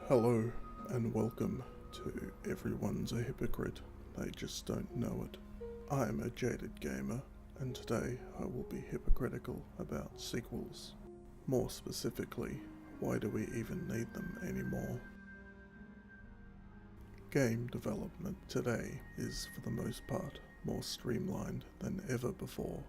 Hello and welcome to Everyone's a Hypocrite, they just don't know it. I am a Jaded Gamer, and today I will be hypocritical about sequels. More specifically, why do we even need them anymore? Game development today is, for the most part, more streamlined than ever before.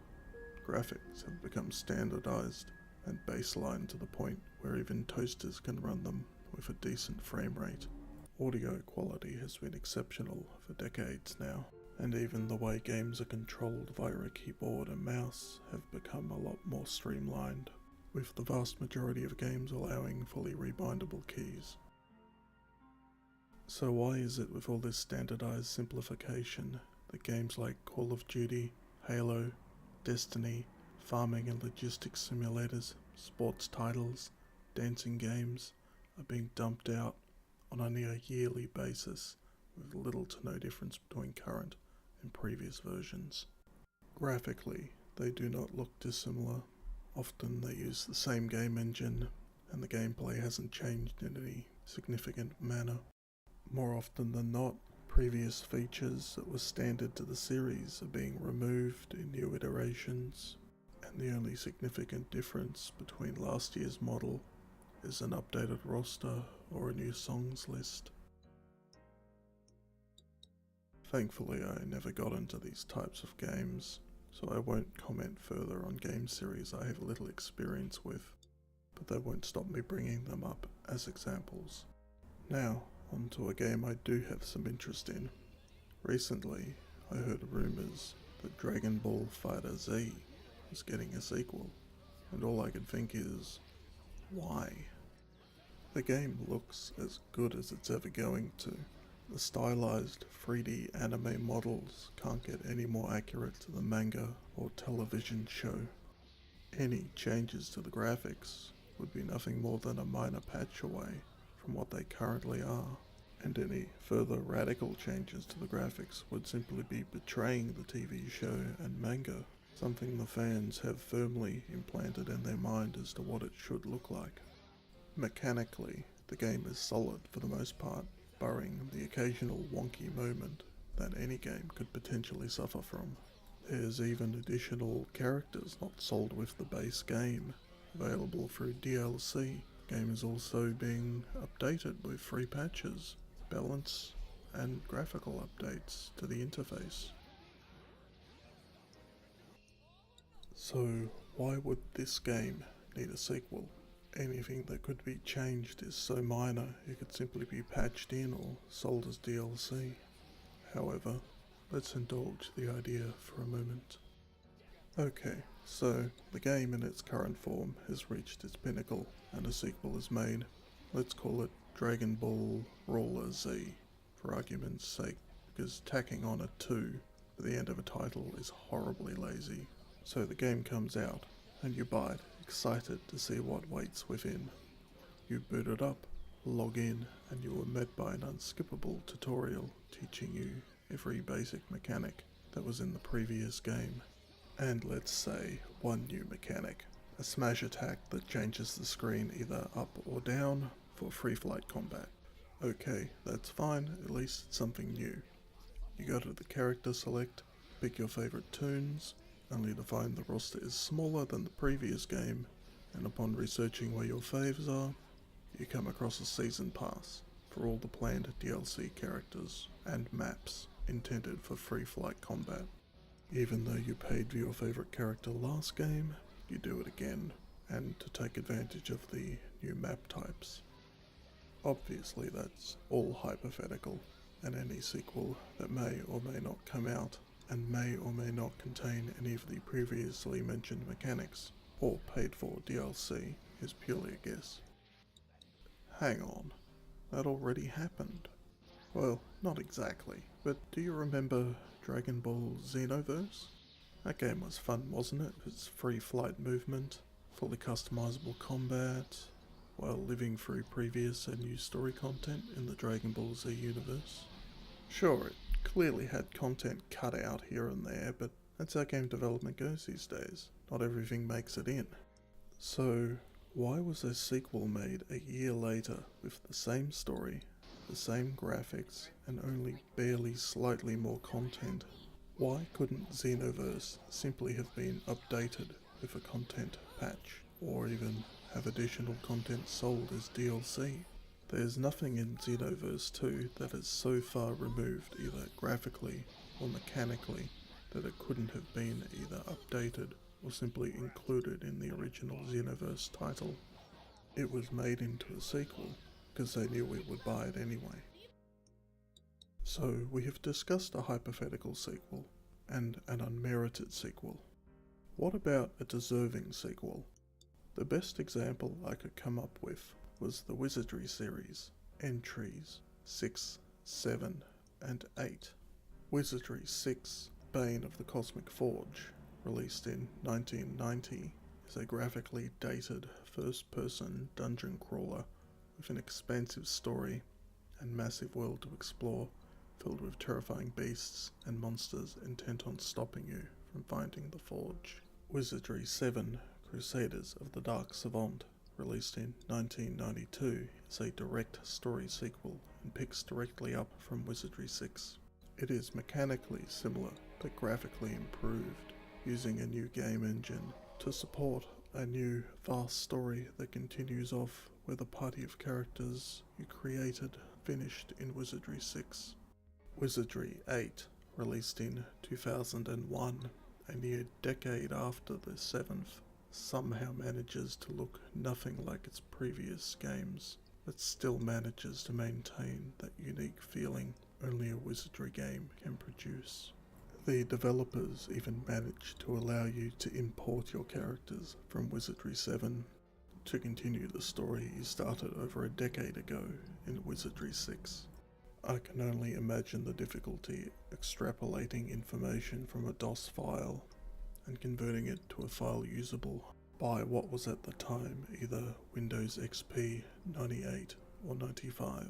Graphics have become standardized and baseline to the point where even toasters can run them with a decent frame rate. Audio quality has been exceptional for decades now, and even the way games are controlled via a keyboard and mouse have become a lot more streamlined, with the vast majority of games allowing fully rebindable keys. So why is it with all this standardized simplification that games like Call of Duty, Halo, Destiny, farming and logistics simulators, sports titles, dancing games are being dumped out on only a yearly basis with little to no difference between current and previous versions? Graphically, they do not look dissimilar. Often they use the same game engine and the gameplay hasn't changed in any significant manner. More often than not, previous features that were standard to the series are being removed in new iterations, and the only significant difference between last year's model is an updated roster or a new songs list. Thankfully, I never got into these types of games, so I won't comment further on game series I have little experience with, but that won't stop me bringing them up as examples. Now, onto a game I do have some interest in. Recently, I heard rumours that Dragon Ball FighterZ was getting a sequel, and all I could think is, why? The game looks as good as it's ever going to. The stylized 3D anime models can't get any more accurate to the manga or television show. Any changes to the graphics would be nothing more than a minor patch away from what they currently are, and any further radical changes to the graphics would simply be betraying the TV show and manga, something the fans have firmly implanted in their mind as to what it should look like. Mechanically, the game is solid for the most part, barring the occasional wonky moment that any game could potentially suffer from. There's even additional characters not sold with the base game, available through DLC. The game is also being updated with free patches, balance, and graphical updates to the interface. So why would this game need a sequel? Anything that could be changed is so minor it could simply be patched in or sold as DLC. However, let's indulge the idea for a moment. Okay, so the game in its current form has reached its pinnacle and a sequel is made. Let's call it Dragon Ball Roller Z, for argument's sake, because tacking on a 2 at the end of a title is horribly lazy. So the game comes out, and you buy it, excited to see what waits within. You boot it up, log in, and you are met by an unskippable tutorial teaching you every basic mechanic that was in the previous game. And let's say one new mechanic, a smash attack that changes the screen either up or down for free flight combat. Okay, that's fine, at least it's something new. You go to the character select, pick your favourite tunes, only to find the roster is smaller than the previous game, and upon researching where your faves are, you come across a season pass for all the planned DLC characters and maps intended for free flight combat. Even though you paid for your favourite character last game, you do it again, and to take advantage of the new map types. Obviously that's all hypothetical, and any sequel that may or may not come out and may or may not contain any of the previously mentioned mechanics, or paid for DLC, is purely a guess. Hang on, that already happened. Well, not exactly, but do you remember Dragon Ball Xenoverse? That game was fun, wasn't it? It's free flight movement, fully customizable combat, while living through previous and new story content in the Dragon Ball Z universe. Sure, it clearly had content cut out here and there, but that's how game development goes these days. Not everything makes it in. So, Why was a sequel made a year later with the same story, the same graphics, and only barely slightly more content? Why couldn't Xenoverse simply have been updated with a content patch, or even have additional content sold as DLC? There's nothing in Xenoverse 2 that is so far removed either graphically or mechanically that it couldn't have been either updated or simply included in the original Xenoverse title. It was made into a sequel because they knew we would buy it anyway. So we have discussed a hypothetical sequel and an unmerited sequel. What about a deserving sequel? The best example I could come up with was the Wizardry series, entries 6, 7, and 8. Wizardry 6, Bane of the Cosmic Forge, released in 1990, is a graphically dated first-person dungeon crawler with an expansive story and massive world to explore, filled with terrifying beasts and monsters intent on stopping you from finding the forge. Wizardry 7, Crusaders of the Dark Savant, released in 1992, is a direct story sequel and picks directly up from Wizardry 6. It is mechanically similar but graphically improved, using a new game engine to support a new vast story that continues off where the party of characters you created finished in Wizardry 6. Wizardry 8, released in 2001, a near decade after the 7th, somehow manages to look nothing like its previous games, but still manages to maintain that unique feeling only a Wizardry game can produce. The developers even managed to allow you to import your characters from Wizardry 7 to continue the story you started over a decade ago in Wizardry 6. I can only imagine the difficulty extrapolating information from a DOS file and converting it to a file usable by what was at the time either Windows XP 98 or 95.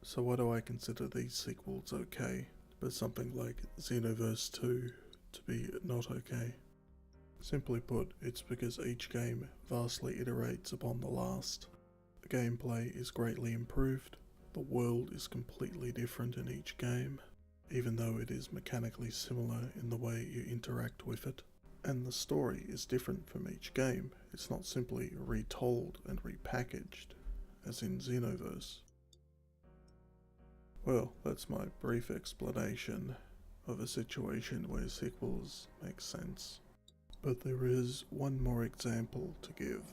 So why do I consider these sequels okay, but something like Xenoverse 2 to be not okay? Simply put, it's because each game vastly iterates upon the last. The gameplay is greatly improved, the world is completely different in each game, even though it is mechanically similar in the way you interact with it. And the story is different from each game, it's not simply retold and repackaged, as in Xenoverse. Well, that's my brief explanation of a situation where sequels make sense. But there is one more example to give.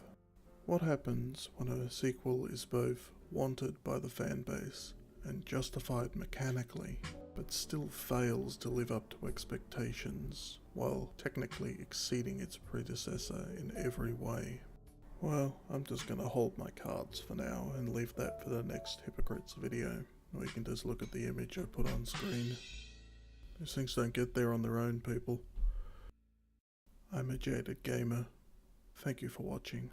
What happens when a sequel is both wanted by the fanbase and justified mechanically, but still fails to live up to expectations, while technically exceeding its predecessor in every way? Well, I'm just gonna hold my cards for now and leave that for the next Hypocrites video. Or you can just look at the image I put on screen. These things don't get there on their own, people. I'm a Jaded Gamer. Thank you for watching.